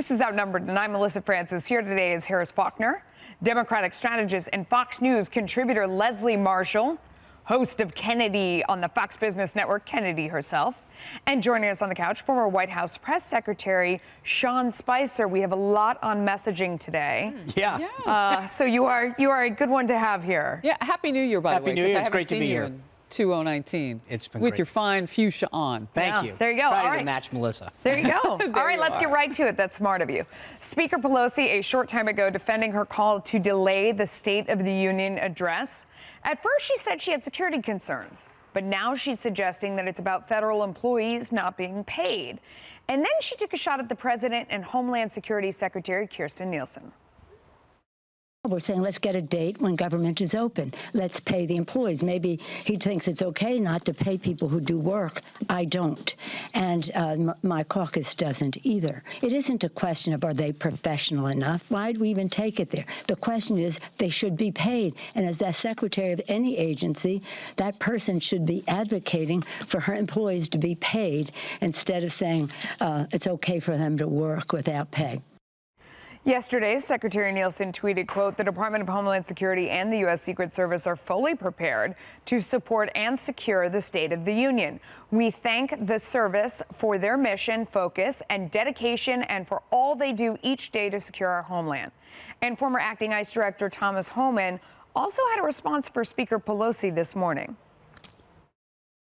This is Outnumbered, and I'm Melissa Francis. Here today is Harris Faulkner, Democratic strategist and Fox News contributor Leslie Marshall, host of Kennedy on the Fox Business Network, Kennedy herself. And joining us on the couch, former White House Press Secretary Sean Spicer. We have a lot on messaging today. Yeah. Yes. So you are a good one to have here. Yeah. Happy New Year, by the way. Happy New Year. It's great to be here. 2019. It's been with great. Your fine fuchsia on. Thank you. There you go. Trying All to right. match Melissa. There you go. All right, let's are. get right to it. That's smart of you. Speaker Pelosi, a short time ago, defending her call to delay the State of the Union address. At first, she said she had security concerns, but now she's suggesting that it's about federal employees not being paid. And then she took a shot at the president and Homeland Security Secretary Kirstjen Nielsen. We're saying let's get a date when government is open. Let's pay the employees. Maybe he thinks it's okay not to pay people who do work. I don't. And my caucus doesn't either. It isn't a question of are they professional enough? Why do we even take it there? The question is they should be paid. And as the secretary of any agency, that person should be advocating for her employees to be paid instead of saying it's okay for them to work without pay. Yesterday, Secretary Nielsen tweeted, quote, "The Department of Homeland Security and the U.S. Secret Service are fully prepared to support and secure the State of the Union. We thank the service for their mission, focus, and dedication, and for all they do each day to secure our homeland." And former acting ICE Director Thomas Homan also had a response for Speaker Pelosi this morning.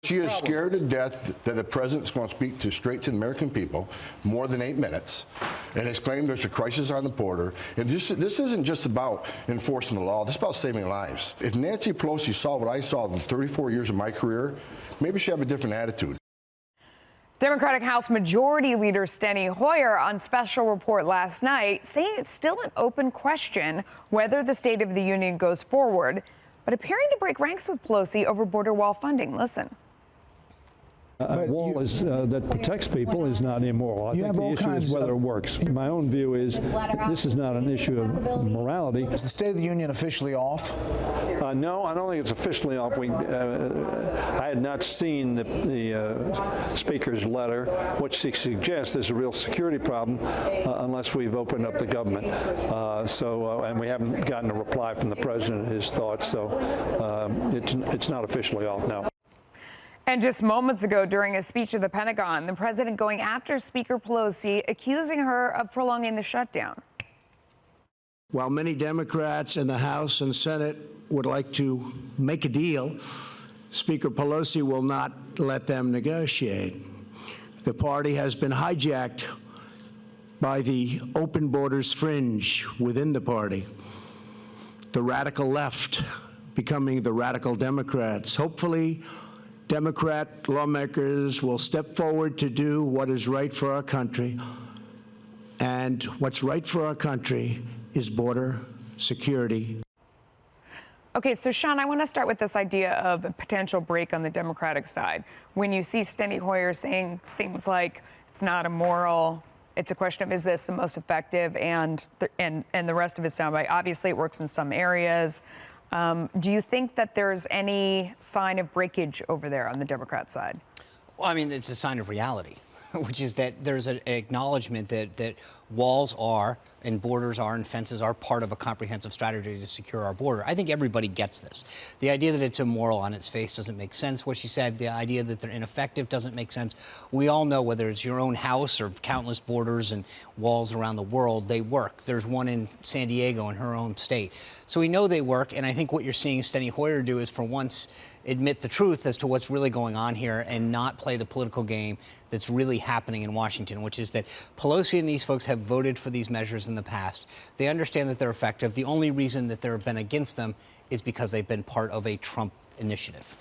She is scared to death that the president's going to speak to straight to the American people more than 8 minutes and has claimed there's a crisis on the border. And this isn't just about enforcing the law. This is about saving lives. If Nancy Pelosi saw what I saw in 34 years of my career, maybe she'd have a different attitude. Democratic House Majority Leader Steny Hoyer on special report last night saying it's still an open question whether the State of the Union goes forward, but appearing to break ranks with Pelosi over border wall funding. Listen. A wall that protects people is not immoral. I think the issue is whether it works. My own view is this is not an issue of morality. Is the State of the Union officially off? No, I don't think it's officially off. I had not seen the Speaker's letter, which suggests there's a real security problem unless we've opened up the government. And we haven't gotten a reply from the President and his thoughts, so it's not officially off now. And just moments ago, during a speech at the Pentagon, the president going after Speaker Pelosi, accusing her of prolonging the shutdown. While many Democrats in the House and Senate would like to make a deal, Speaker Pelosi will not let them negotiate. The party has been hijacked by the open borders fringe within the party, the radical left becoming the radical Democrats. Hopefully, Democrat lawmakers will step forward to do what is right for our country. And what's right for our country is border security. Okay, so Sean, I want to start with this idea of a potential break on the Democratic side. When you see Steny Hoyer saying things like it's not immoral, it's a question of is this the most effective, and the rest of his soundbite. Obviously, it works in some areas. Do you think that there's any sign of breakage over there on the Democrat side? Well, I mean, it's a sign of reality, which is that there's an acknowledgement that walls are and borders are and fences are part of a comprehensive strategy to secure our border. I think everybody gets this. The idea that it's immoral on its face doesn't make sense. What she said, the idea that they're ineffective doesn't make sense. We all know whether it's your own house or countless borders and walls around the world, they work. There's one in San Diego in her own state. So we know they work, and I think what you're seeing Steny Hoyer do is for once admit the truth as to what's really going on here and not play the political game that's really happening in Washington, which is that Pelosi and these folks have voted for these measures in the past. They understand that they're effective. The only reason that they've been against them is because they've been part of a Trump initiative.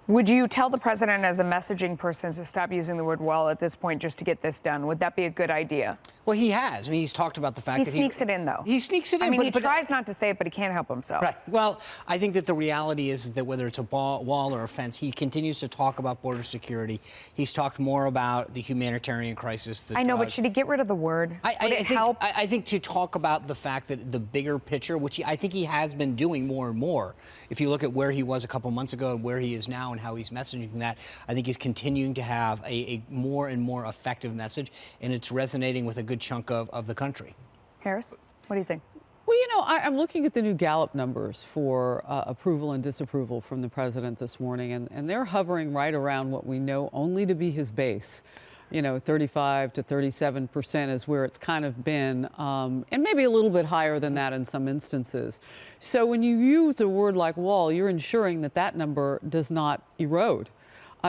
Would you tell the president as a messaging person to stop using the word "well" at this point just to get this done? Would that be a good idea? Well, he has. I mean, he's talked about the fact that he sneaks it in, though. He sneaks it in. I mean, he tries not to say it, but he can't help himself. Right. Well, I think that the reality is that whether it's a wall or a fence, he continues to talk about border security. He's talked more about the humanitarian crisis. I know, but should he get rid of the word? Would it help? I think to talk about the fact that the bigger picture, which I think he has been doing more and more, if you look at where he was a couple months ago and where he is now and how he's messaging that, I think he's continuing to have a more and more effective message, and it's resonating with a good chunk of the country. Harris, what do you think? Well, you know, I'm looking at the new Gallup numbers for approval and disapproval from the president this morning, and they're hovering right around what we know only to be his base. You know, 35 to 37% is where it's kind of been, and maybe a little bit higher than that in some instances. So when you use a word like wall, you're ensuring that that number does not erode.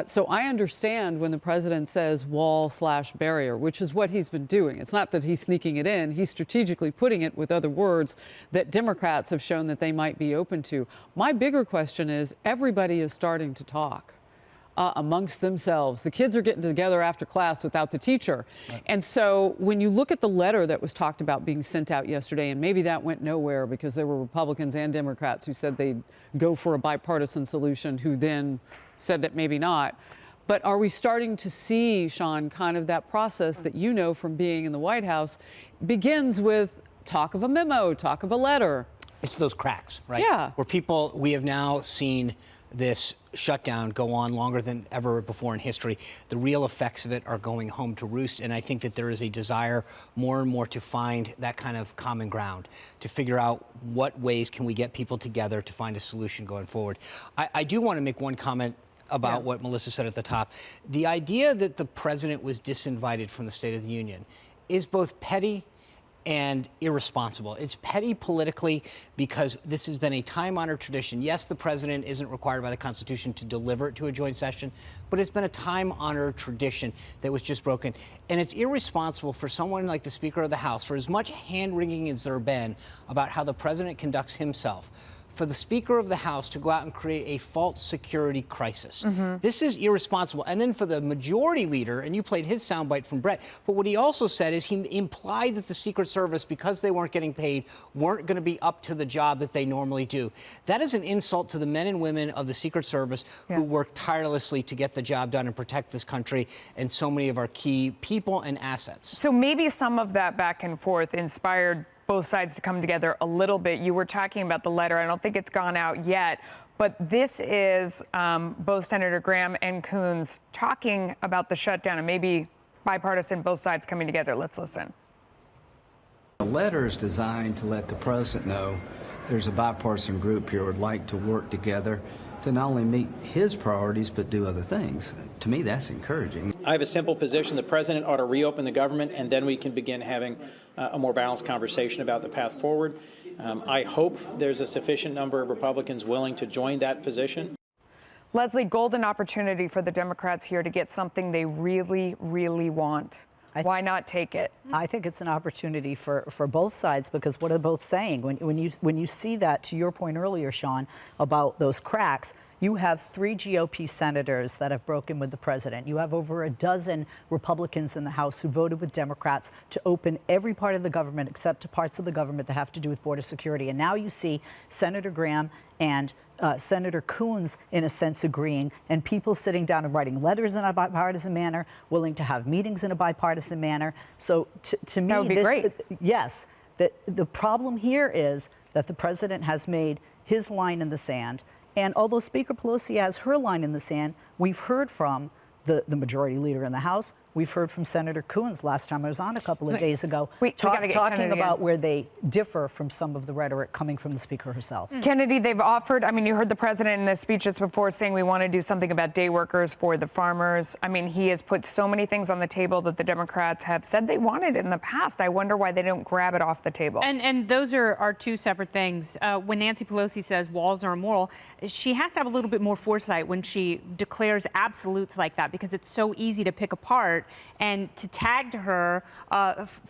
So I understand when the president says wall/barrier, which is what he's been doing. It's not that he's sneaking it in. He's strategically putting it with other words that Democrats have shown that they might be open to. My bigger question is everybody is starting to talk amongst themselves. The kids are getting together after class without the teacher. Right. And so when you look at the letter that was talked about being sent out yesterday, and maybe that went nowhere because there were Republicans and Democrats who said they'd go for a bipartisan solution, who then said that maybe not. But are we starting to see, Sean, kind of that process that you know from being in the White House begins with talk of a memo, talk of a letter? It's those cracks, right? Yeah. Where we have now seen this shutdown go on longer than ever before in history. The real effects of it are going home to roost, and I think that there is a desire more and more to find that kind of common ground, to figure out what ways can we get people together to find a solution going forward. I do want to make one comment about what Melissa said at the top. The idea that the president was disinvited from the State of the Union is both petty and irresponsible. It's petty politically because this has been a time-honored tradition. Yes, the president isn't required by the Constitution to deliver it to a joint session, but it's been a time-honored tradition that was just broken. And it's irresponsible for someone like the Speaker of the House, for as much hand-wringing as there been about how the president conducts himself, for the Speaker of the House to go out and create a false security crisis. Mm-hmm. This is irresponsible. And then for the majority leader, and you played his soundbite from Brett, but what he also said is he implied that the Secret Service, because they weren't getting paid, weren't going to be up to the job that they normally do. That is an insult to the men and women of the Secret Service who work tirelessly to get the job done and protect this country and so many of our key people and assets. So maybe some of that back and forth inspired both sides to come together a little bit. You were talking about the letter. I don't think it's gone out yet, but this is both Senator Graham and Coons talking about the shutdown and maybe bipartisan, both sides coming together. Let's listen. The letter is designed to let the president know there's a bipartisan group here who would like to work together to not only meet his priorities but do other things. To me, that's encouraging. I have a simple position. The president ought to reopen the government, and then we can begin having a more balanced conversation about the path forward. I hope there's a sufficient number of Republicans willing to join that position. Leslie, golden opportunity for the Democrats here to get something they really, really want. Why not take it? I think it's an opportunity for both sides, because what are both saying? When you see that, to your point earlier, Sean, about those cracks, you have 3 GOP senators that have broken with the president. You have over a dozen Republicans in the House who voted with Democrats to open every part of the government except to parts of the government that have to do with border security. And now you see Senator Graham and Senator Coons, in a sense, agreeing, and people sitting down and writing letters in a bipartisan manner, willing to have meetings in a bipartisan manner. So to me, that would be great. Yes, the problem here is that the president has made his line in the sand. And although Speaker Pelosi has her line in the sand, we've heard from the majority leader in the House. We've heard from Senator Coons last time I was on a couple of days ago, talking about where they differ from some of the rhetoric coming from the Speaker herself. Kennedy, they've offered, I mean, you heard the president in the speech just before saying we want to do something about day workers for the farmers. I mean, he has put so many things on the table that the Democrats have said they wanted in the past. I wonder why they don't grab it off the table. And those are two separate things. When Nancy Pelosi says walls are immoral, she has to have a little bit more foresight when she declares absolutes like that, because it's so easy to pick apart and to tag to her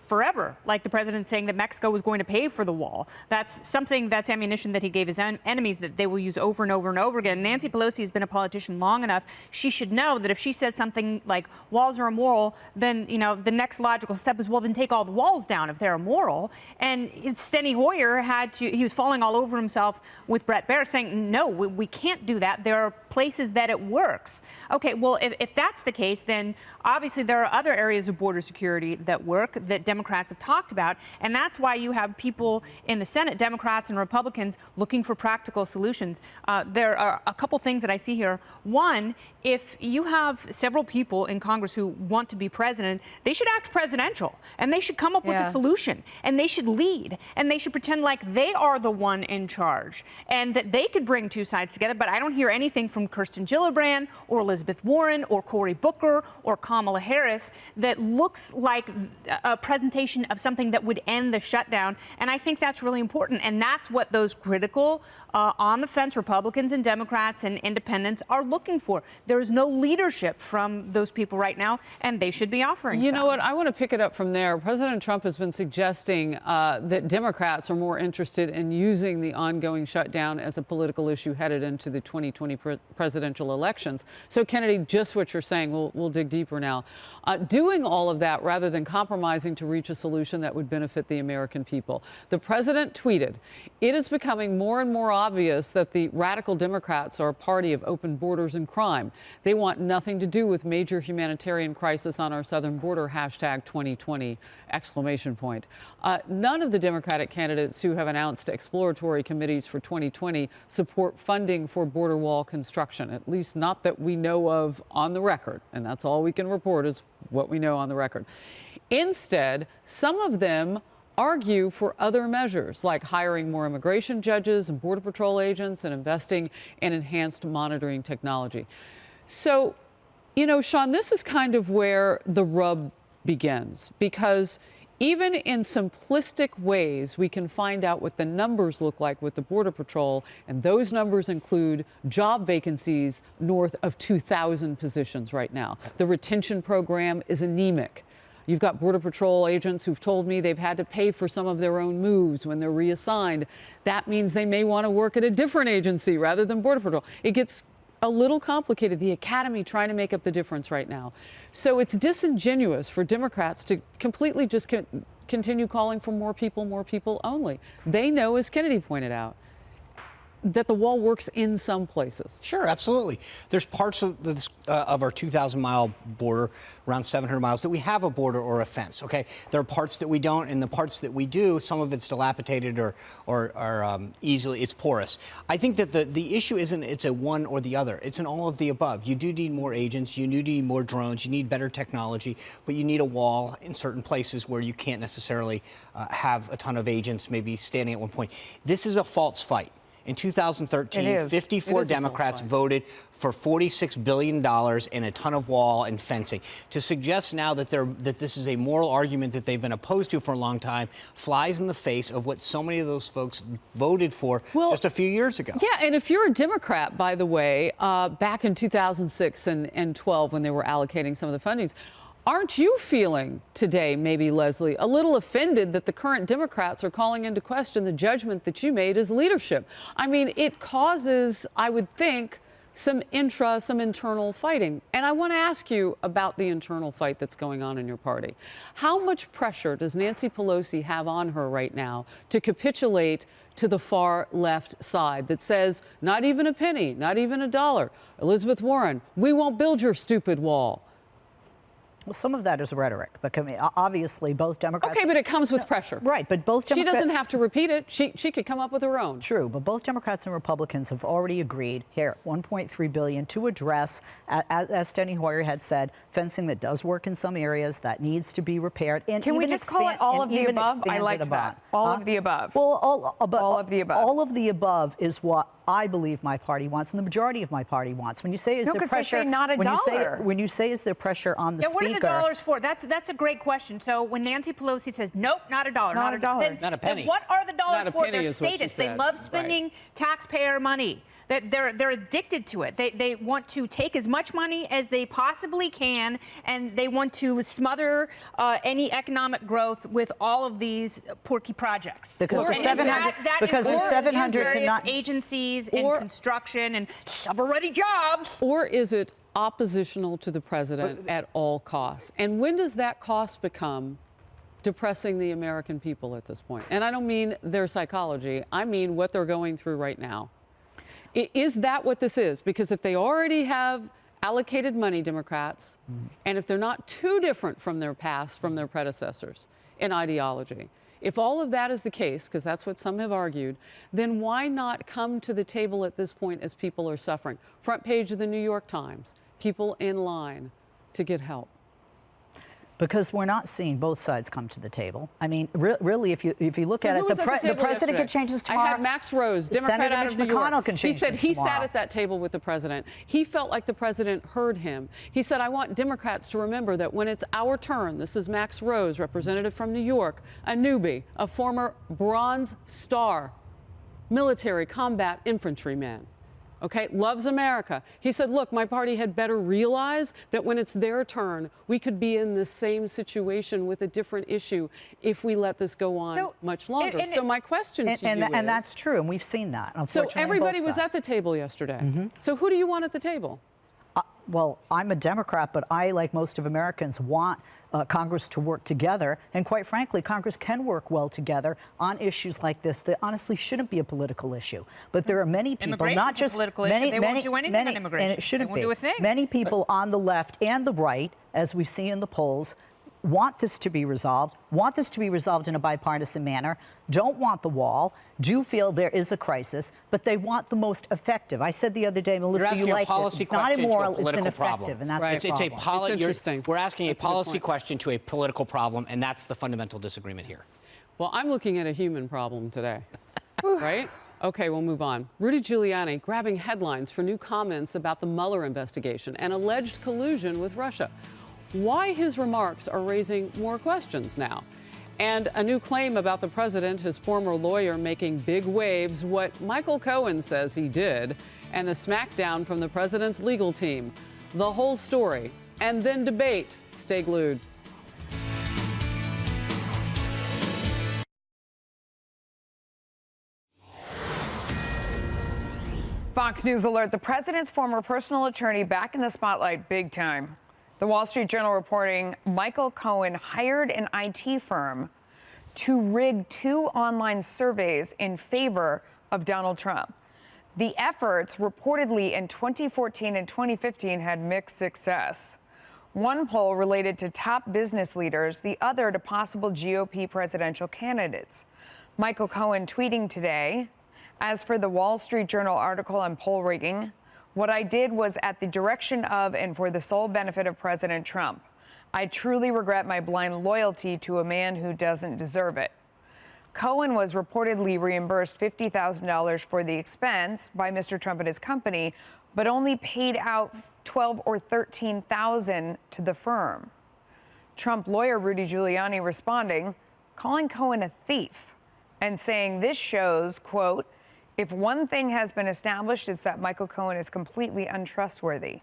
forever, like the president saying that Mexico was going to pay for the wall. That's ammunition that he gave his enemies that they will use over and over and over again. Nancy Pelosi has been a politician long enough. She should know that if she says something like walls are immoral, then, you know, the next logical step is, well, then take all the walls down if they're immoral. And Steny Hoyer he was falling all over himself with Brett Baier saying, no, we can't do that. There are places that it works. Okay, well, if that's the case, then obviously there are other areas of border security that work that Democrats have talked about, and that's why you have people in the Senate, Democrats and Republicans, looking for practical solutions. There are a couple things that I see here. One, if you have several people in Congress who want to be president, they should act presidential, and they should come up with a solution, and they should lead, and they should pretend like they are the one in charge, and that they could bring two sides together. But I don't hear anything from Kirsten Gillibrand or Elizabeth Warren or Cory Booker or Kamala Harris that looks like a presentation of something that would end the shutdown. And I think that's really important. And that's what those critical, on the fence Republicans and Democrats and independents are looking for. There is no leadership from those people right now, and they should be offering You know what? I want to pick it up from there. President Trump has been suggesting that Democrats are more interested in using the ongoing shutdown as a political issue headed into the 2020 presidential elections. So, Kennedy, just what you're saying, we'll dig deeper now. Doing all of that rather than compromising to reach a solution that would benefit the American people. The president tweeted, "It is becoming more and more obvious that the radical Democrats are a party of open borders and crime. They want nothing to do with major humanitarian crisis on our southern border, #2020, exclamation point." None of the Democratic candidates who have announced exploratory committees for 2020 support funding for border wall construction, at least not that we know of on the record. And that's all we can report is what we know on the record. Instead, some of them argue for other measures like hiring more immigration judges and Border Patrol agents and investing in enhanced monitoring technology. So, you know, Sean, this is kind of where the rub begins, because even in simplistic ways, we can find out what the numbers look like with the Border Patrol, and those numbers include job vacancies north of 2,000 positions right now. The retention program is anemic. You've got Border Patrol agents who've told me they've had to pay for some of their own moves when they're reassigned. That means they may want to work at a different agency rather than Border Patrol. It gets a little complicated. The academy trying to make up the difference right now. So it's disingenuous for Democrats to completely just continue calling for more people only. They know, as Kennedy pointed out, that the wall works in some places. Sure, absolutely. There's parts of this, of our 2,000-mile border, around 700 miles, that we have a border or a fence, okay? There are parts that we don't, and the parts that we do, some of it's dilapidated or easily, it's porous. I think that the issue isn't it's a one or the other. It's an all of the above. You do need more agents. You do need more drones. You need better technology, but you need a wall in certain places where you can't necessarily have a ton of agents maybe standing at one point. This is a false fight. In 2013, 54 Democrats voted for $46 billion and a ton of wall and fencing. To suggest now that this is a moral argument that they've been opposed to for a long time flies in the face of what so many of those folks voted for just a few years ago. Yeah, and if you're a Democrat, by the way, back in 2006 and 12 when they were allocating some of the fundings, aren't you feeling today, maybe, Leslie, a little offended that the current Democrats are calling into question the judgment that you made as leadership? I mean, it causes, I would think, some internal fighting. And I want to ask you about the internal fight that's going on in your party. How much pressure does Nancy Pelosi have on her right now to capitulate to the far left side that says, not even a penny, not even a dollar? Elizabeth Warren, we won't build your stupid wall. Well, some of that is rhetoric, because obviously both Democrats... Okay, but it comes with pressure. Right, but both Democrats... She doesn't have to repeat it. She could come up with her own. True, but both Democrats and Republicans have already agreed, here, $1.3 billion to address, as Steny Hoyer had said, fencing that does work in some areas, that needs to be repaired. And can we just call it all of the above? I liked that. All of the above. Well, all of the above. All of the above is what I believe my party wants, and the majority of my party wants. When you say is there pressure, they say not a dollar. When you say is there pressure on the speaker, what are the dollars for? That's a great question. So when Nancy Pelosi says nope, not a dollar, not a dollar, not a penny, then what are the dollars for? Their status. They love spending taxpayer money. That they're addicted to it. They want to take as much money as they possibly can, and they want to smother any economic growth with all of these porky projects. Because the 700 to not agencies and construction and shovel-ready jobs. Or is it oppositional to the president at all costs? And when does that cost become depressing the American people at this point? And I don't mean their psychology. I mean what they're going through right now. Is that what this is? Because if they already have allocated money Democrats, and if they're not too different from their past, from their predecessors in ideology. If all of that is the case, because that's what some have argued, then why not come to the table at this point as people are suffering? Front page of the New York Times, people in line to get help. Because we're not seeing both sides come to the table. I mean, really, if you look at it, the president could change his tomorrow. I had Max Rose, Democrat Senator out of Mitch New York. McConnell can change He said his he tomorrow. sat at that table with the president. He felt like the president heard him. He said, I want Democrats to remember that when it's our turn, this is Max Rose, representative from New York, a newbie, a former Bronze Star military combat infantryman. Okay, loves America. He said, look, my party had better realize that when it's their turn, we could be in the same situation with a different issue if we let this go on much longer. So my question to you is... And that's true, and we've seen that, unfortunately. So everybody was at the table yesterday. So who do you want at the table? Well, I'm a Democrat, but I, like most of Americans, want Congress to work together. And quite frankly, Congress can work well together on issues like this that honestly shouldn't be a political issue. But there are many people, not just political issue. They won't do anything on immigration. And it shouldn't be. Many people on the left and the right, as we see in the polls, want this to be resolved, in a bipartisan manner, don't want the wall, do feel there is a crisis, but they want the most effective. I said the other day, Melissa, you liked it. It's not immoral, it's ineffective, and that's the problem. It's interesting. We're asking a policy question to a political problem, and that's the fundamental disagreement here. Well, I'm looking at a human problem today, right? Okay, we'll move on. Rudy Giuliani grabbing headlines for new comments about the Mueller investigation and alleged collusion with Russia. Why his remarks are raising more questions now. And a new claim about the president, his former lawyer making big waves, what Michael Cohen says he did, and the smackdown from the president's legal team. The whole story, and then debate. Stay glued. Fox News alert, the president's former personal attorney back in the spotlight big time. The Wall Street Journal reporting Michael Cohen hired an IT firm to rig 2 online surveys in favor of Donald Trump. The efforts reportedly in 2014 and 2015 had mixed success. One poll related to top business leaders, the other to possible GOP presidential candidates. Michael Cohen tweeting today, as for the Wall Street Journal article on poll rigging, what I did was at the direction of and for the sole benefit of President Trump. I truly regret my blind loyalty to a man who doesn't deserve it. Cohen was reportedly reimbursed $50,000 for the expense by Mr. Trump and his company, but only paid out $12,000 or $13,000 to the firm. Trump lawyer Rudy Giuliani responding, calling Cohen a thief and saying this shows, quote, if one thing has been established, it's that Michael Cohen is completely untrustworthy.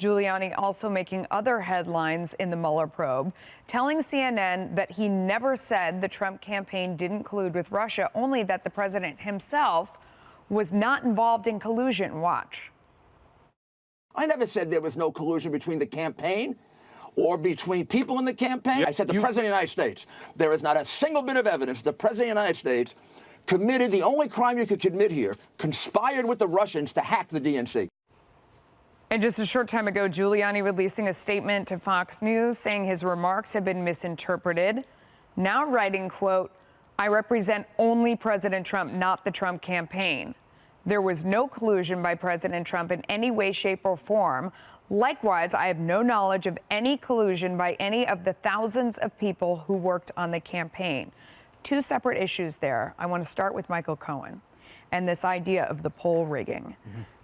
Giuliani also making other headlines in the Mueller probe, telling CNN that he never said the Trump campaign didn't collude with Russia, only that the president himself was not involved in collusion. Watch. I never said there was no collusion between the campaign or between people in the campaign. I said the President of the United States. There is not a single bit of evidence the President of the United States committed the only crime you could commit here, conspired with the Russians to hack the DNC. And just a short time ago, Giuliani releasing a statement to Fox News saying his remarks have been misinterpreted. Now writing, quote, I represent only President Trump, not the Trump campaign. There was no collusion by President Trump in any way, shape, or form. Likewise, I have no knowledge of any collusion by any of the thousands of people who worked on the campaign. 2 separate issues there. I want to start with Michael Cohen and this idea of the poll rigging.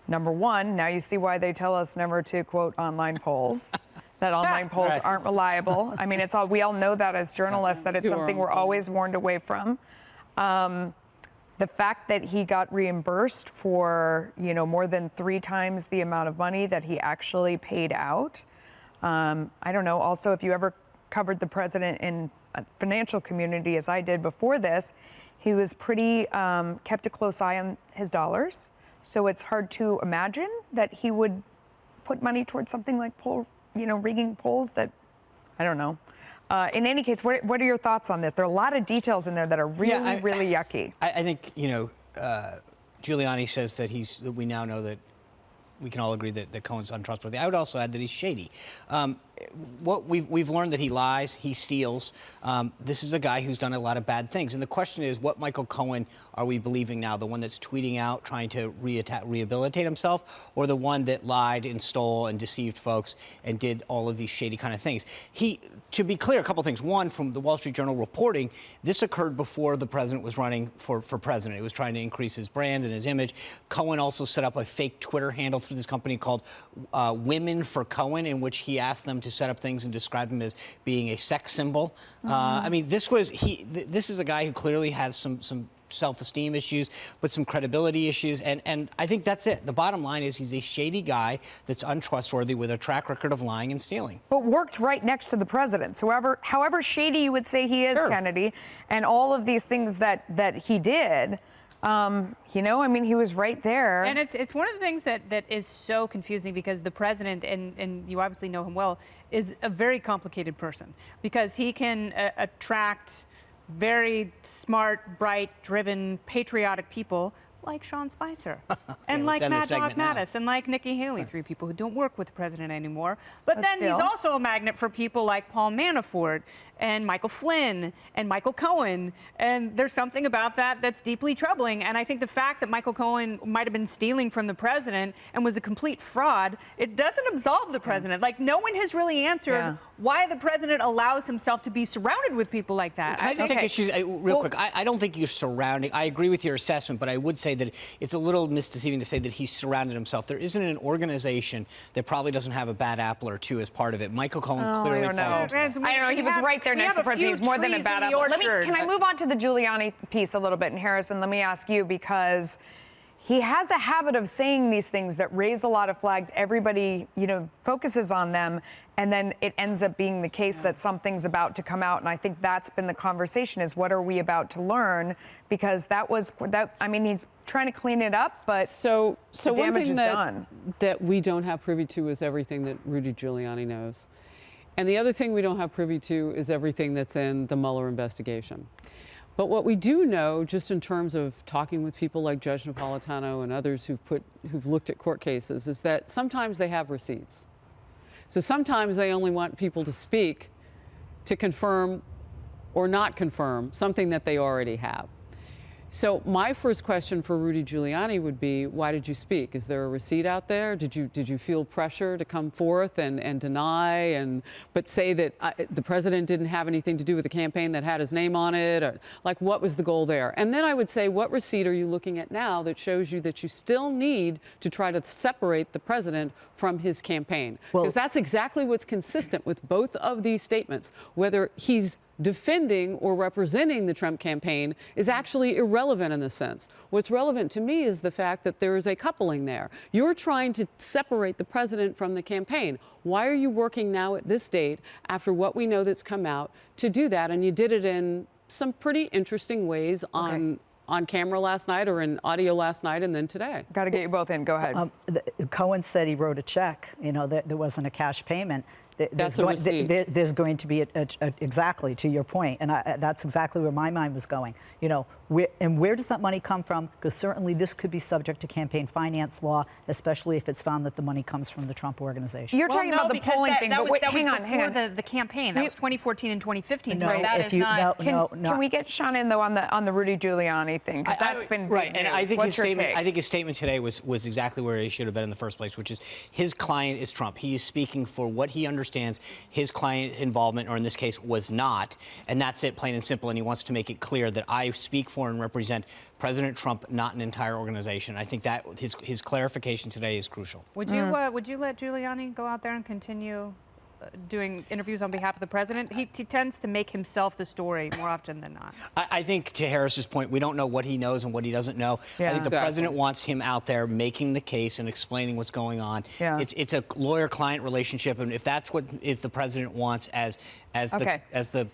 Number one, now you see why they tell us never to quote online polls, that online polls aren't reliable. I mean, we all know that as journalists, that it's something we're always warned away from. The fact that he got reimbursed for, more than 3 times the amount of money that he actually paid out. I don't know. Also, if you ever covered the president in a financial community, as I did before this, he was pretty, kept a close eye on his dollars. So it's hard to imagine that he would put money towards something like rigging polls that, I don't know. In any case, what are your thoughts on this? There are a lot of details in there that are really, really yucky. I think, Giuliani says that we now know that we can all agree that Cohen's untrustworthy. I would also add that he's shady. What we've learned that he lies, he steals. This is a guy who's done a lot of bad things. And the question is, what Michael Cohen are we believing now? The one that's tweeting out, trying to rehabilitate himself, or the one that lied and stole and deceived folks and did all of these shady kind of things? To be clear, a couple things. One, from the Wall Street Journal reporting, this occurred before the president was running for president. He was trying to increase his brand and his image. Cohen also set up a fake Twitter handle through this company called Women for Cohen, in which he asked them to set up things and describe him as being a sex symbol. I mean, this is a guy who clearly has some self-esteem issues, but some credibility issues, and I think that's it. The bottom line is he's a shady guy that's untrustworthy with a track record of lying and stealing. But worked right next to the president. So however shady you would say he is, sure, Kennedy, and all of these things that he did, you know, I mean, he was right there. And it's one of the things that is so confusing, because the president, and you obviously know him well, is a very complicated person, because he can attract very smart, bright, driven, patriotic people like Sean Spicer and like Mad Dog Mattis and like Nikki Haley, three people who don't work with the president anymore. But then he's also a magnet for people like Paul Manafort and Michael Flynn and Michael Cohen. And there's something about that that's deeply troubling. And I think the fact that Michael Cohen might have been stealing from the president and was a complete fraud, it doesn't absolve the president. Like, no one has really answered why the president allows himself to be surrounded with people like that. Can I just take issues real quick? I don't think you're surrounding. I agree with your assessment, but I would say that it's a little misdeceiving to say that he's surrounded himself. There isn't an organization that probably doesn't have a bad apple or two as part of it. Michael Cohen clearly falls into that. I don't know. He was right there next to the president. He's more than a bad apple. Can I move on to the Giuliani piece a little bit? And Harrison, let me ask you, because he has a habit of saying these things that raise a lot of flags. Everybody, you know, focuses on them, and then it ends up being the case that something's about to come out. And I think that's been the conversation: is what are we about to learn? Because I mean, he's trying to clean it up, but so the one damage thing is done. that we don't have privy to is everything that Rudy Giuliani knows. And the other thing we don't have privy to is everything that's in the Mueller investigation. But what we do know, just in terms of talking with people like Judge Napolitano and others who've looked at court cases, is that sometimes they have receipts. So sometimes they only want people to speak to confirm or not confirm something that they already have. So my first question for Rudy Giuliani would be, why did you speak? Is there a receipt out there? Did you feel pressure to come forth and deny but say that the president didn't have anything to do with the campaign that had his name on it? Or, like, what was the goal there? And then I would say, what receipt are you looking at now that shows you that you still need to try to separate the president from his campaign? Because that's exactly what's consistent with both of these statements. Whether he's defending or representing the Trump campaign is actually irrelevant in this sense. What's relevant to me is the fact that there is a coupling there. You're trying to separate the president from the campaign. Why are you working now at this date, after what we know that's come out, to do that? And you did it in some pretty interesting ways on camera last night, or in audio last night, and then today. Got to get you both in. Go ahead. Cohen said he wrote a check. You know, there wasn't a cash payment. That's a receipt. There's going to be exactly to your point, and that's exactly where my mind was going. You know, where does that money come from? Because certainly this could be subject to campaign finance law, especially if it's found that the money comes from the Trump organization. You're talking about the polling thing, but wait, hang on. The campaign. That was 2014 and 2015. No, so that is not. Can we get Sean in though on the Rudy Giuliani thing? Because that's been right. News. And I think What's his statement today was exactly where he should have been in the first place, which is his client is Trump. He is speaking for what he understands his client involvement, or in this case, was not, and that's it, plain and simple. And he wants to make it clear that I speak for and represent President Trump, not an entire organization. I think that his clarification today is crucial. Would you let Giuliani go out there and continue doing interviews on behalf of the president? He tends to make himself the story more often than not. I think, to Harris's point, we don't know what he knows and what he doesn't know. Yeah. I think the president wants him out there making the case and explaining what's going on. Yeah. It's a lawyer-client relationship, and if that's what the president wants as the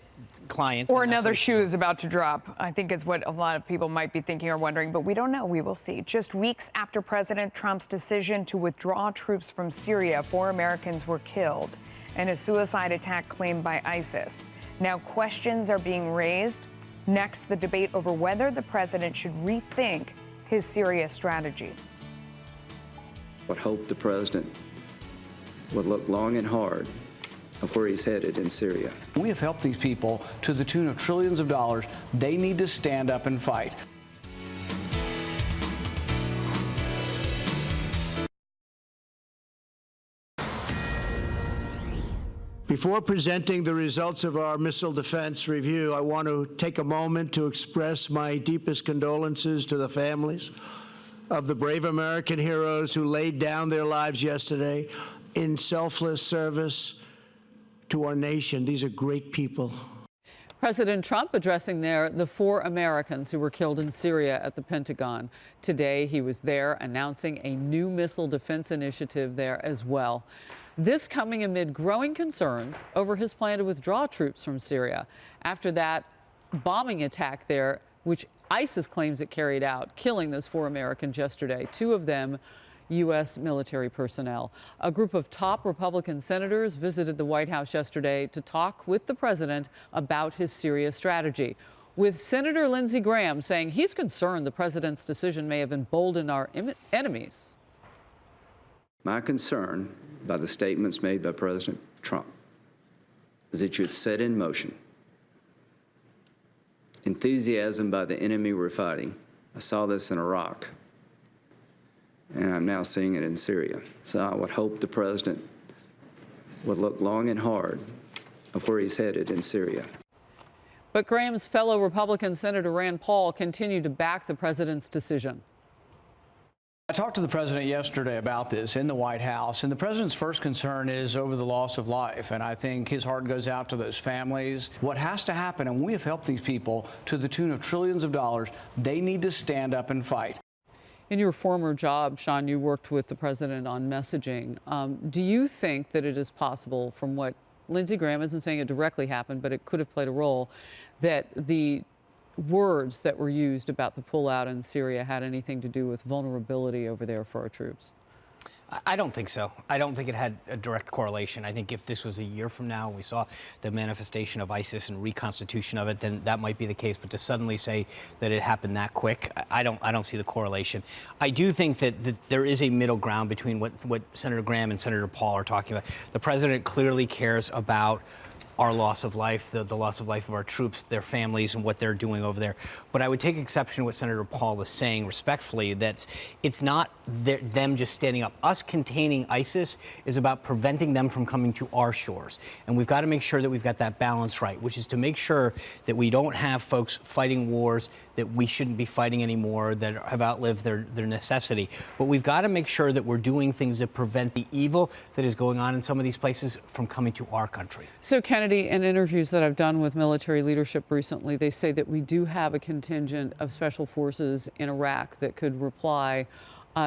client, or another shoe is about to drop, I think is what a lot of people might be thinking or wondering, but we don't know. We will see. Just weeks after President Trump's decision to withdraw troops from Syria, 4 Americans were killed in a suicide attack claimed by ISIS. Now questions are being raised. Next, the debate over whether the president should rethink his Syria strategy. would hope the president would look long and hard of where he's headed in Syria. We have helped these people to the tune of trillions of dollars. They need to stand up and fight. Before presenting the results of our missile defense review, I want to take a moment to express my deepest condolences to the families of the brave American heroes who laid down their lives yesterday in selfless service to our nation. These are great people. President Trump addressing the 4 Americans who were killed in Syria at the Pentagon. Today, he was there announcing a new missile defense initiative there as well. This coming amid growing concerns over his plan to withdraw troops from Syria after that bombing attack there, which ISIS claims it carried out, killing those 4 Americans yesterday, 2 of them U.S. military personnel. A group of top Republican senators visited the White House yesterday to talk with the president about his Syria strategy, with Senator Lindsey Graham saying he's concerned the president's decision may have emboldened our enemies. My concern by the statements made by President Trump is that you had set in motion enthusiasm by the enemy we're fighting. I saw this in Iraq, and I'm now seeing it in Syria. So I would hope the president would look long and hard of where he's headed in Syria. But Graham's fellow Republican Senator Rand Paul continued to back the president's decision. I talked to the president yesterday about this in the White House, and the president's first concern is over the loss of life. And I think his heart goes out to those families. What has to happen, and we have helped these people to the tune of trillions of dollars, they need to stand up and fight. In your former job, Sean, you worked with the president on messaging. Do you think that it is possible, from what Lindsey Graham isn't saying it directly happened, but it could have played a role, that the words that were used about the pullout in Syria had anything to do with vulnerability over there for our troops? I don't think so. I don't think it had a direct correlation. I think if this was a year from now, we saw the manifestation of ISIS and reconstitution of it, then that might be the case. But to suddenly say that it happened that quick, I don't see the correlation. I do think that there is a middle ground between what Senator Graham and Senator Paul are talking about. The president clearly cares about our loss of life, the loss of life of our troops, their families, and what they're doing over there. But I would take exception to what Senator Paul is saying respectfully, that it's not them just standing up. Us containing ISIS is about preventing them from coming to our shores. And we've got to make sure that we've got that balance right, which is to make sure that we don't have folks fighting wars that we shouldn't be fighting anymore, that have outlived their necessity. But we've got to make sure that we're doing things that prevent the evil that is going on in some of these places from coming to our country. So, Kennedy, in interviews that I've done with military leadership recently, they say that we do have a contingent of special forces in Iraq that could reply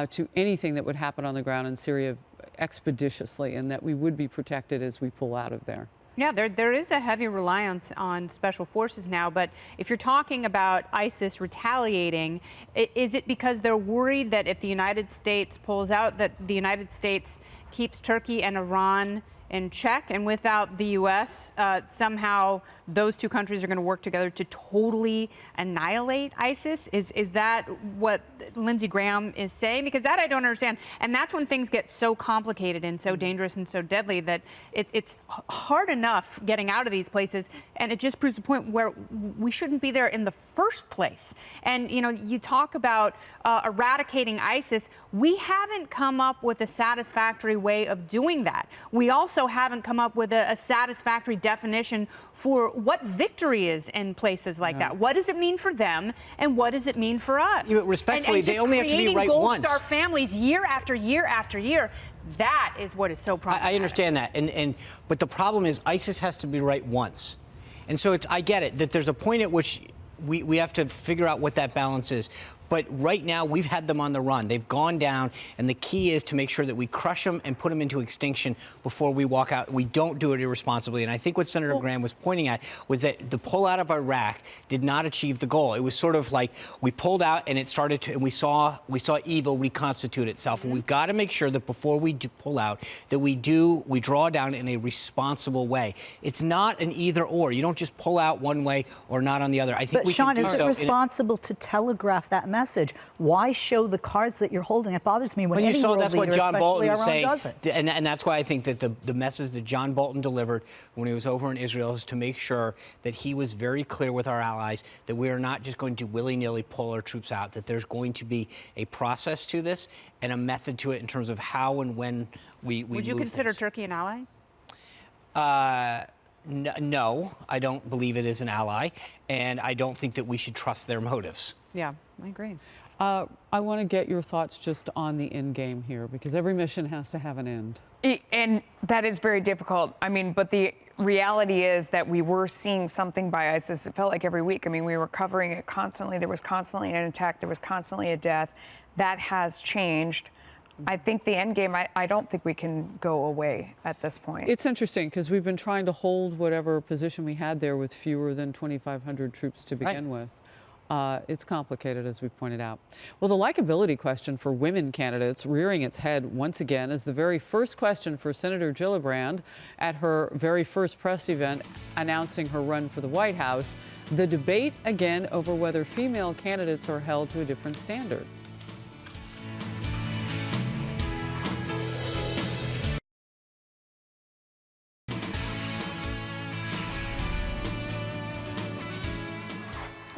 to anything that would happen on the ground in Syria expeditiously, and that we would be protected as we pull out of there. Yeah, there is a heavy reliance on special forces now, but if you're talking about ISIS retaliating, is it because they're worried that if the United States pulls out, that the United States keeps Turkey and Iran in check, and without the U.S., somehow those two countries are going to work together to totally annihilate ISIS? Is that what Lindsey Graham is saying? Because that I don't understand. And that's when things get so complicated and so dangerous and so deadly that it's hard enough getting out of these places, and it just proves the point where we shouldn't be there in the first place. And, you know, you talk about eradicating ISIS. We haven't come up with a satisfactory way of doing that. We also haven't come up with a satisfactory definition for what victory is in places like that. What does it mean for them, and what does it mean for us? Respectfully, they only have to be right Gold once. Star families year after year after year. That is what is so problematic. I understand that, but the problem is ISIS has to be right once, and so I get it that there's a point at which we have to figure out what that balance is. But right now, we've had them on the run. They've gone down, and the key is to make sure that we crush them and put them into extinction before we walk out. We don't do it irresponsibly. And I think what Senator Graham was pointing at was that the pullout of Iraq did not achieve the goal. It was sort of like we pulled out, and it started to, and we saw evil reconstitute itself. And we've got to make sure that before we do pull out, that we draw down in a responsible way. It's not an either or. You don't just pull out one way or not on the other. I think but Sean, is it responsible to telegraph that message message. Why show the cards that you're holding? It bothers me when you any saw world that's leader, what John Bolton was especially our own, saying, doesn't. and that's why I think that the message that John Bolton delivered when he was over in Israel is to make sure that he was very clear with our allies that we are not just going to willy-nilly pull our troops out, that there's going to be a process to this and a method to it in terms of how and when we Would you move consider things. Turkey an ally? No, I don't believe it is an ally, and I don't think that we should trust their motives. Yeah, I agree. I want to get your thoughts just on the end game here, because every mission has to have an end. And that is very difficult. I mean, but the reality is that we were seeing something by ISIS. It felt like every week. I mean, we were covering it constantly. There was constantly an attack. There was constantly a death. That has changed. I think the end game, I don't think we can go away at this point. It's interesting because we've been trying to hold whatever position we had there with fewer than 2,500 troops to begin with. It's complicated, as we pointed out. Well, the likability question for women candidates rearing its head once again is the very first question for Senator Gillibrand at her very first press event announcing her run for the White House. The debate again over whether female candidates are held to a different standard.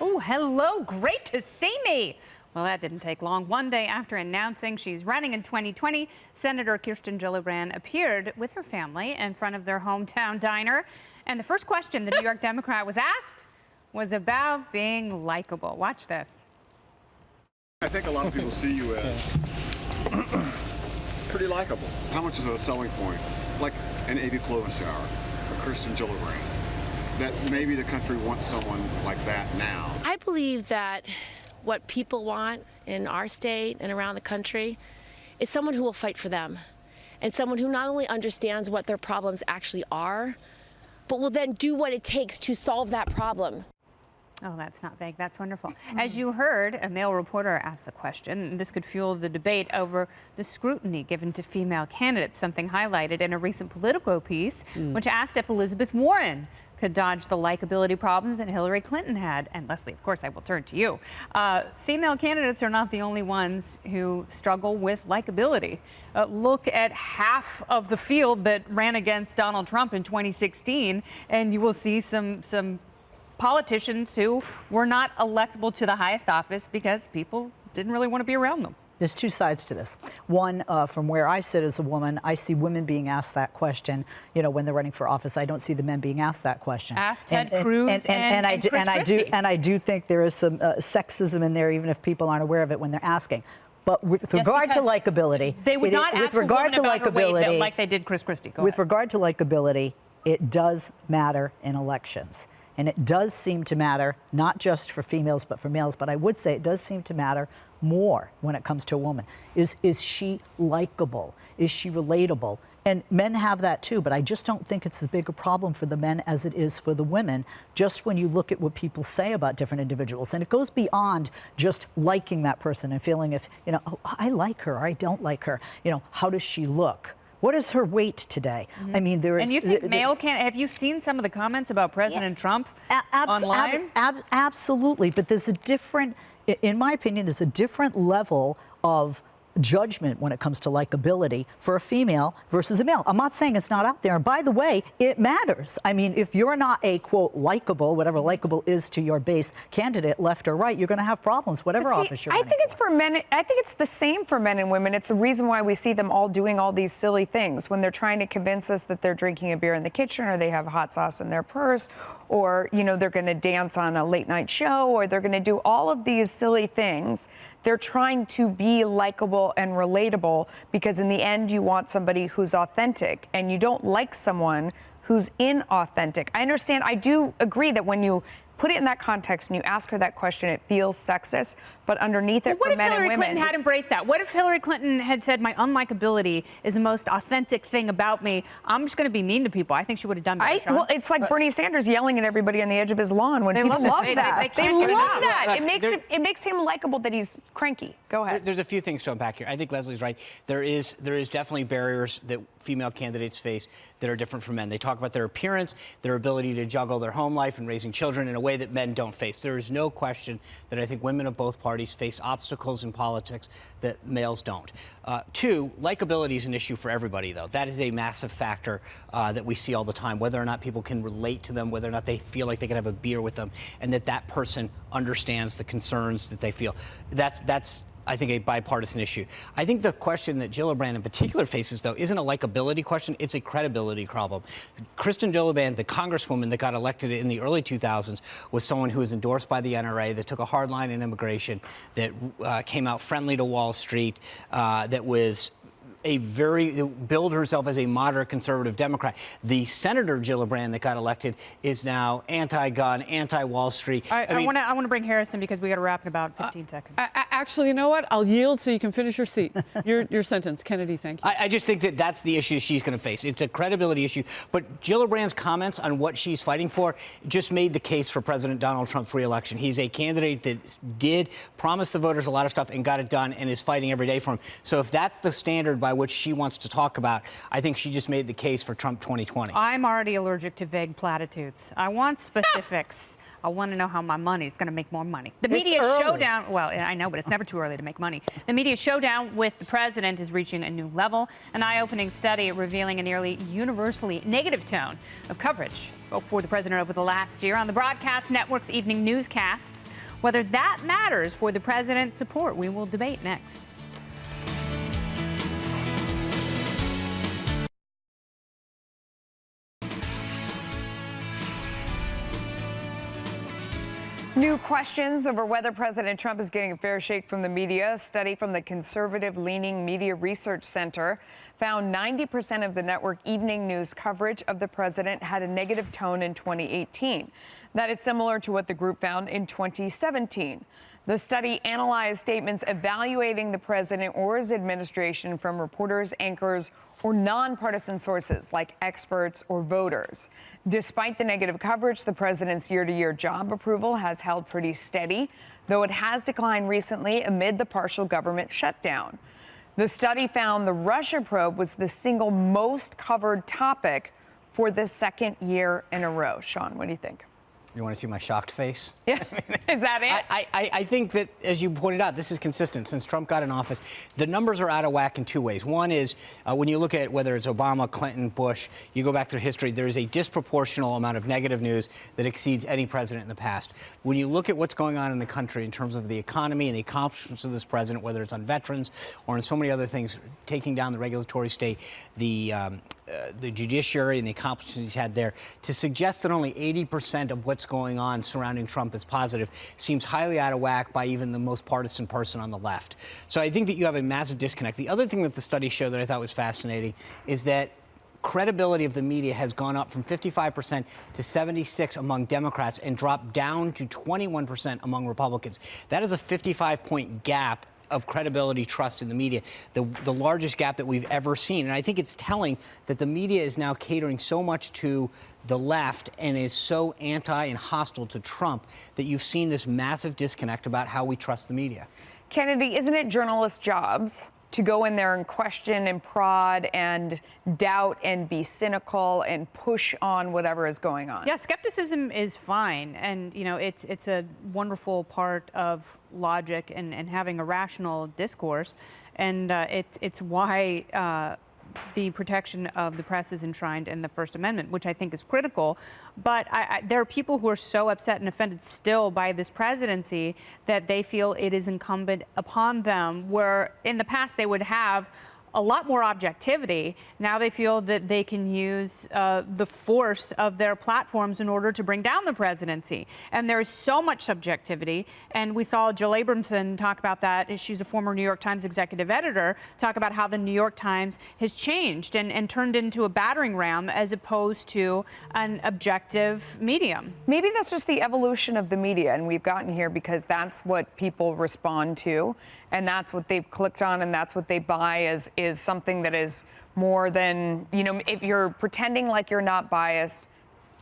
Oh, hello. Great to see me. Well, that didn't take long. One day after announcing she's running in 2020, Senator Kirsten Gillibrand appeared with her family in front of their hometown diner. And the first question the New York Democrat was asked was about being likable. Watch this. I think a lot of people see you as pretty likable. How much is it a selling point? Like an Amy Klobuchar, a Kirsten Gillibrand, that maybe the country wants someone like that now? I believe that what people want in our state and around the country is someone who will fight for them, and someone who not only understands what their problems actually are, but will then do what it takes to solve that problem. Oh, that's not vague. That's wonderful. As you heard, a male reporter asked the question, and this could fuel the debate over the scrutiny given to female candidates, something highlighted in a recent Politico piece, which asked if Elizabeth Warren could dodge the likability problems that Hillary Clinton had. And Leslie, of course, I will turn to you. Female candidates are not the only ones who struggle with likability. Look at half of the field that ran against Donald Trump in 2016, and you will see some politicians who were not electable to the highest office because people didn't really want to be around them. There's two sides to this. One, from where I sit as a woman, I see women being asked that question. You know, when they're running for office, I don't see the men being asked that question. Ask Ted Cruz and I do think there is some sexism in there, even if people aren't aware of it when they're asking. But with regard to likability, they would not ask a woman about her weight like they did Chris Christie. Go ahead. With regard to likability, it does matter in elections. And it does seem to matter, not just for females, but for males. But I would say it does seem to matter more when it comes to a woman. Is she likable? Is she relatable? And men have that too, but I just don't think it's as big a problem for the men as it is for the women, just when you look at what people say about different individuals. And it goes beyond just liking that person and feeling if, you know, oh, I like her or I don't like her. You know, how does she look? What is her weight today? I mean, there is. And you think male can't? Have you seen some of the comments about President Trump online? Absolutely, but there's a different, in my opinion, there's a different level of judgment when it comes to likability for a female versus a male. I'm not saying it's not out there. And by the way, it matters. I mean, if you're not a, quote, likable, whatever likable is to your base candidate, left or right, you're going to have problems, whatever office you're running. I think it's for men. I think it's the same for men and women. It's the reason why we see them all doing all these silly things when they're trying to convince us that they're drinking a beer in the kitchen or they have hot sauce in their purse or, you know, they're going to dance on a late night show or they're going to do all of these silly things. They're trying to be likable and relatable because in the end you want somebody who's authentic and you don't like someone who's inauthentic. I understand. I do agree that when you put it in that context and you ask her that question, it feels sexist, but underneath it for men and women. What if Hillary Clinton had embraced that? What if Hillary Clinton had said, my unlikability is the most authentic thing about me? I'm just going to be mean to people. I think she would have done better, Sean. Well, it's like Bernie Sanders yelling at everybody on the edge of his lawn when people love that. They love that. It makes him likable that he's cranky. Go ahead. There's a few things to unpack here. I think Leslie's right. There is definitely barriers that female candidates face that are different from men. They talk about their appearance, their ability to juggle their home life and raising children in a way that men don't face. There is no question that I think women of both parties minorities face obstacles in politics that males don't. Two, likability is an issue for everybody, though. That is a massive factor that we see all the time, whether or not people can relate to them, whether or not they feel like they can have a beer with them, and that person understands the concerns that they feel. That's I think, a bipartisan issue. I think the question that Gillibrand in particular faces, though, isn't a likability question. It's a credibility problem. Kristen Gillibrand, the congresswoman that got elected in the early 2000s, was someone who was endorsed by the NRA, that took a hard line in immigration, that came out friendly to Wall Street, that was billed herself as a moderate conservative Democrat. The Senator Gillibrand that got elected is now anti-gun, anti-Wall Street. I want to bring Harris in because we got to wrap in about 15 seconds. Actually, you know what? I'll yield so you can finish your seat. Your sentence, Kennedy. Thank you. I just think that that's the issue she's going to face. It's a credibility issue. But Gillibrand's comments on what she's fighting for just made the case for President Donald Trump's reelection. He's a candidate that did promise the voters a lot of stuff and got it done and is fighting every day for him. So if that's the standard by which she wants to talk about, I think she just made the case for Trump 2020. I'm already allergic to vague platitudes. I want specifics. I want to know how my money is going to make more money. The media showdown, well, I know, but it's never too early to make money. The media showdown with the president is reaching a new level. An eye-opening study revealing a nearly universally negative tone of coverage for the president over the last year on the broadcast network's evening newscasts. Whether that matters for the president's support, we will debate next. New questions over whether President Trump is getting a fair shake from the media. A study from the conservative-leaning Media Research Center found 90% of the network evening news coverage of the president had a negative tone in 2018. That is similar to what the group found in 2017. The study analyzed statements evaluating the president or his administration from reporters, anchors, or nonpartisan sources like experts or voters. Despite the negative coverage, the president's year-to-year job approval has held pretty steady, though it has declined recently amid the partial government shutdown. The study found the Russia probe was the single most covered topic for the second year in a row. Sean, what do you think? You want to see my shocked face? Yeah. Is that it? I think that, as you pointed out, this is consistent since Trump got in office. The numbers are out of whack in two ways. One is when you look at whether it's Obama, Clinton, Bush, you go back through history, there is a disproportional amount of negative news that exceeds any president in the past. When you look at what's going on in the country in terms of the economy and the accomplishments of this president, whether it's on veterans or in so many other things, taking down the regulatory state, the judiciary and the accomplishments he's had there, to suggest that only 80% of what's going on surrounding Trump is positive seems highly out of whack by even the most partisan person on the left. So I think that you have a massive disconnect. The other thing that the study showed that I thought was fascinating is that credibility of the media has gone up from 55% to 76% among Democrats and dropped down to 21% among Republicans. That is a 55-point gap of credibility, trust in the media, the largest gap that we've ever seen. And I think it's telling that the media is now catering so much to the left and is so anti and hostile to Trump that you've seen this massive disconnect about how we trust the media. Kennedy, isn't it journalists' jobs to go in there and question and prod and doubt and be cynical and push on whatever is going on? Yeah, skepticism is fine. And, you know, it's a wonderful part of logic and having a rational discourse. And it's why the protection of the press is enshrined in the First Amendment, which I think is critical. But there are people who are so upset and offended still by this presidency that they feel it is incumbent upon them, where in the past they would have a lot more objectivity. Now they feel that they can use the force of their platforms in order to bring down the presidency. And there's so much subjectivity. And we saw Jill Abramson talk about that. She's a former New York Times executive editor, talk about how the New York Times has changed and turned into a battering ram as opposed to an objective medium. Maybe that's just the evolution of the media, and we've gotten here because that's what people respond to, and that's what they've clicked on, and that's what they buy is something that is more than, you know, if you're pretending like you're not biased,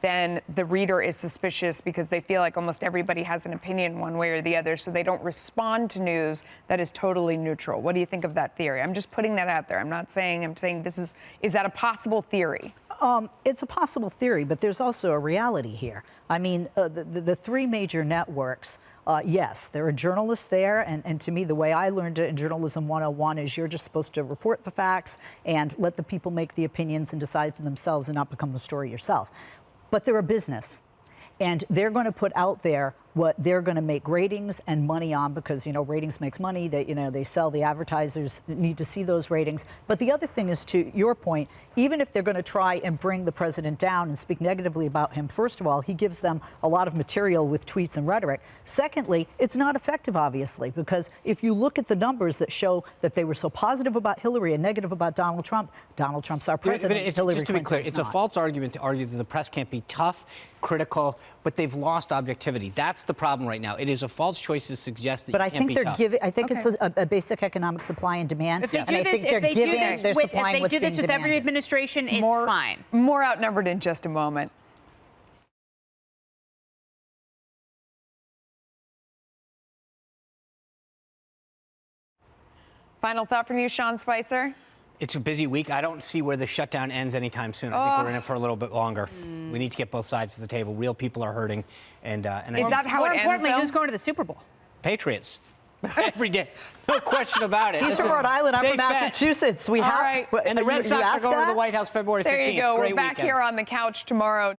then the reader is suspicious because they feel like almost everybody has an opinion one way or the other, so they don't respond to news that is totally neutral. What do you think of that theory? I'm just putting that out there. I'm saying this is that a possible theory? It's a possible theory, but there's also a reality here. I mean, the three major networks, yes, there are journalists there, and to me, the way I learned it in Journalism 101 is you're just supposed to report the facts and let the people make the opinions and decide for themselves and not become the story yourself. But they're a business, and they're going to put out there what they're going to make ratings and money on, because, you know, ratings makes money. That, you know, they sell, the advertisers need to see those ratings. But the other thing is, to your point, even if they're going to try and bring the president down and speak negatively about him, first of all, he gives them a lot of material with tweets and rhetoric. Secondly, it's not effective, obviously, because if you look at the numbers that show that they were so positive about Hillary and negative about Donald Trump's our president. But just to be clear, it's a false argument to argue that the press can't be tough, critical, but they've lost objectivity. That's the problem right now. It is a false choice to suggest that you can't be tough. But I think they're giving. I think it's a basic economic supply and demand. If they do this, if they do this with every administration, it's fine. More Outnumbered in just a moment. Final thought from you, Sean Spicer? It's a busy week. I don't see where the shutdown ends anytime soon. I think we're in it for a little bit longer. We need to get both sides of the table. Real people are hurting. And is that how it ends? More importantly, who's going to the Super Bowl? Patriots. Every day. No question about it. He's from Rhode Island. I'm from Massachusetts. We have. And the Red Sox are going to the White House February 15th. There you go. Great We're back weekend. here on the couch tomorrow.